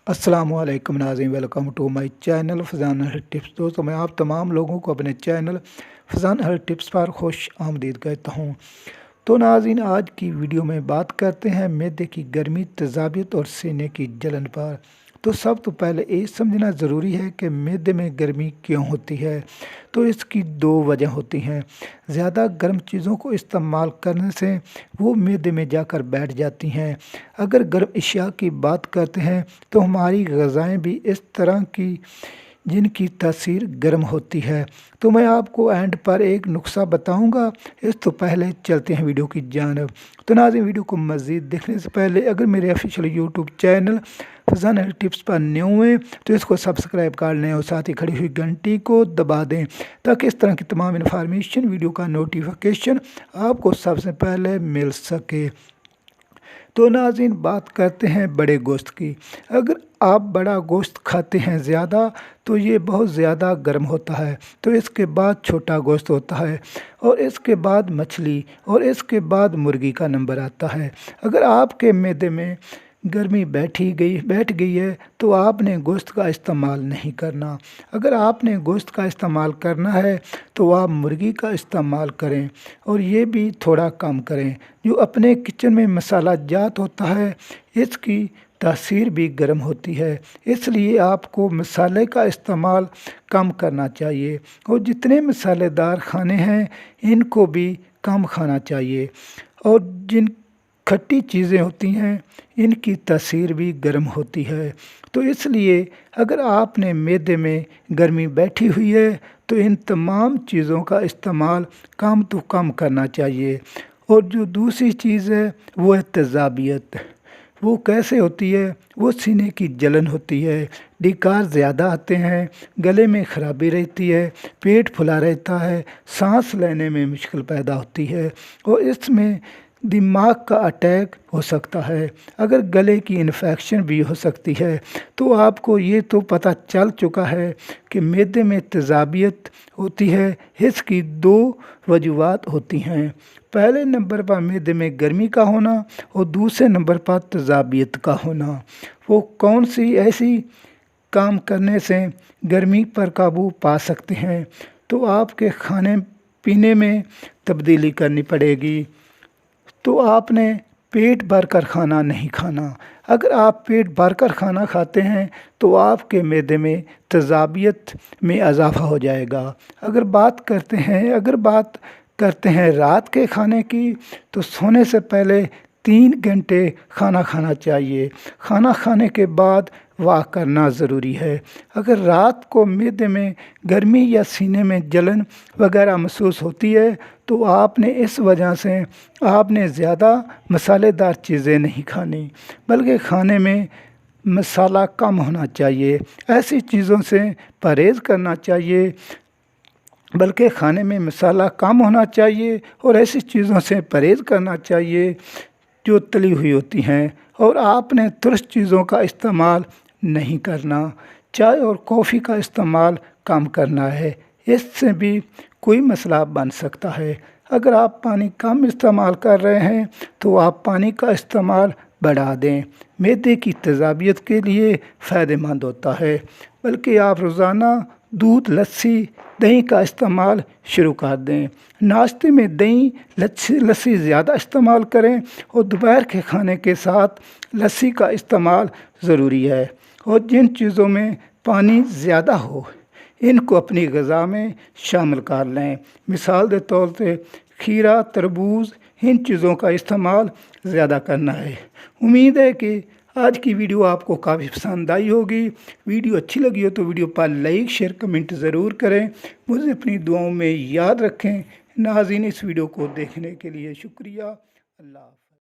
अस्सलाम वालेकुम नाज़रीन, welcome to my channel Fazan health tips. दोस्तों, मैं आप तमाम लोगों को अपने चैनल फज़ान हेल्थ टिप्स पर खुश आमदीद कहता हूँ। तो नाज़रीन, आज की वीडियो में बात करते हैं मैदे की गर्मी, तेज़ाबियत और सीने की जलन पर। तो सब तो पहले ये समझना ज़रूरी है कि मैदे में गर्मी क्यों होती है। तो इसकी दो वजह होती हैं। ज़्यादा गर्म चीज़ों को इस्तेमाल करने से वो मैदे में जाकर बैठ जाती हैं। अगर गर्म अशिया की बात करते हैं तो हमारी ग़िज़ाएँ भी इस तरह की जिनकी तासीर गर्म होती है। तो मैं आपको एंड पर एक नुस्खा बताऊंगा। इस तो पहले चलते हैं वीडियो की जानिब। तो नाज़रीन, वीडियो को मज़ीद देखने से पहले अगर मेरे official YouTube channel Fazan health tips पर न्यू हैं तो इसको सब्सक्राइब कर लें और साथ ही खड़ी हुई घंटी को दबा दें, ताकि इस तरह की तमाम इन्फॉर्मेशन वीडियो का नोटिफिकेशन आपको सबसे पहले मिल सके। तो नाज़रीन, बात करते हैं बड़े गोश्त की। अगर आप बड़ा गोश्त खाते हैं ज़्यादा तो ये बहुत ज़्यादा गर्म होता है। तो इसके बाद छोटा गोश्त होता है और इसके बाद मछली और इसके बाद मुर्गी का नंबर आता है। अगर आपके मैदे में गर्मी बैठ गई है तो आपने गोश्त का इस्तेमाल नहीं करना। अगर आपने गोश्त का इस्तेमाल करना है तो आप मुर्गी का इस्तेमाल करें और ये भी थोड़ा कम करें। जो अपने किचन में मसाला जात होता है इसकी तासीर भी गर्म होती है, इसलिए आपको मसाले का इस्तेमाल कम करना चाहिए और जितने मसालेदार खाने हैं इनको भी कम खाना चाहिए। और जिन खट्टी चीज़ें होती हैं इनकी तासीर भी गर्म होती है। तो इसलिए अगर आपने मैदे में गर्मी बैठी हुई है तो इन तमाम चीज़ों का इस्तेमाल कम तो कम करना चाहिए। और जो दूसरी चीज़ है वो है तेज़ाबियत। वो कैसे होती है? वो सीने की जलन होती है, डकार ज़्यादा आते हैं, गले में ख़राबी रहती है, पेट फुला रहता है, सांस लेने में मुश्किल पैदा होती है और इसमें दिमाग का अटैक हो सकता है। अगर गले की इन्फेक्शन भी हो सकती है। तो आपको ये तो पता चल चुका है कि मैदे में तेज़ाबियत होती है। इसकी दो वजूहात होती हैं। पहले नंबर पर मैदे में गर्मी का होना और दूसरे नंबर पर तेज़ाबियत का होना। वो कौन सी ऐसी काम करने से गर्मी पर काबू पा सकते हैं? तो आपके खाने पीने में तब्दीली करनी पड़ेगी। तो आपने पेट भर कर खाना नहीं खाना। अगर आप पेट भर कर खाना खाते हैं तो आपके मैदे में तेज़ाबियत में इजाफ़ा हो जाएगा। अगर बात करते हैं रात के खाने की, तो सोने से पहले 3 घंटे खाना खाना चाहिए। खाना खाने के बाद वाक करना ज़रूरी है। अगर रात को मैदे में गर्मी या सीने में जलन वगैरह महसूस होती है तो आपने इस वजह से आपने ज़्यादा मसालेदार चीज़ें नहीं खानी, बल्कि खाने में मसाला कम होना चाहिए। ऐसी चीज़ों से परहेज़ करना चाहिए, बल्कि खाने में मसाला कम होना चाहिए और ऐसी चीज़ों से परहेज़ करना चाहिए जो तली हुई होती हैं। और आपने तुरश चीज़ों का इस्तेमाल नहीं करना। चाय और कॉफ़ी का इस्तेमाल कम करना है, इससे भी कोई मसला बन सकता है। अगर आप पानी कम इस्तेमाल कर रहे हैं तो आप पानी का इस्तेमाल बढ़ा दें। मैदे की तेज़ाबियत के लिए फ़ायदेमंद होता है। बल्कि आप रोज़ाना दूध, लस्सी, दही का इस्तेमाल शुरू कर दें। नाश्ते में दही, लस्सी ज़्यादा इस्तेमाल करें और दोपहर के खाने के साथ लस्सी का इस्तेमाल ज़रूरी है। और जिन चीज़ों में पानी ज़्यादा हो इनको अपनी ग़िज़ा में शामिल कर लें। मिसाल के तौर पे खीरा, तरबूज, इन चीज़ों का इस्तेमाल ज़्यादा करना है। उम्मीद है कि आज की वीडियो आपको काफ़ी पसंद आई होगी। वीडियो अच्छी लगी हो तो वीडियो पर लाइक, शेयर, कमेंट ज़रूर करें। मुझे अपनी दुआओं में याद रखें। नाज़रीन, इस वीडियो को देखने के लिए शुक्रिया। अल्लाह।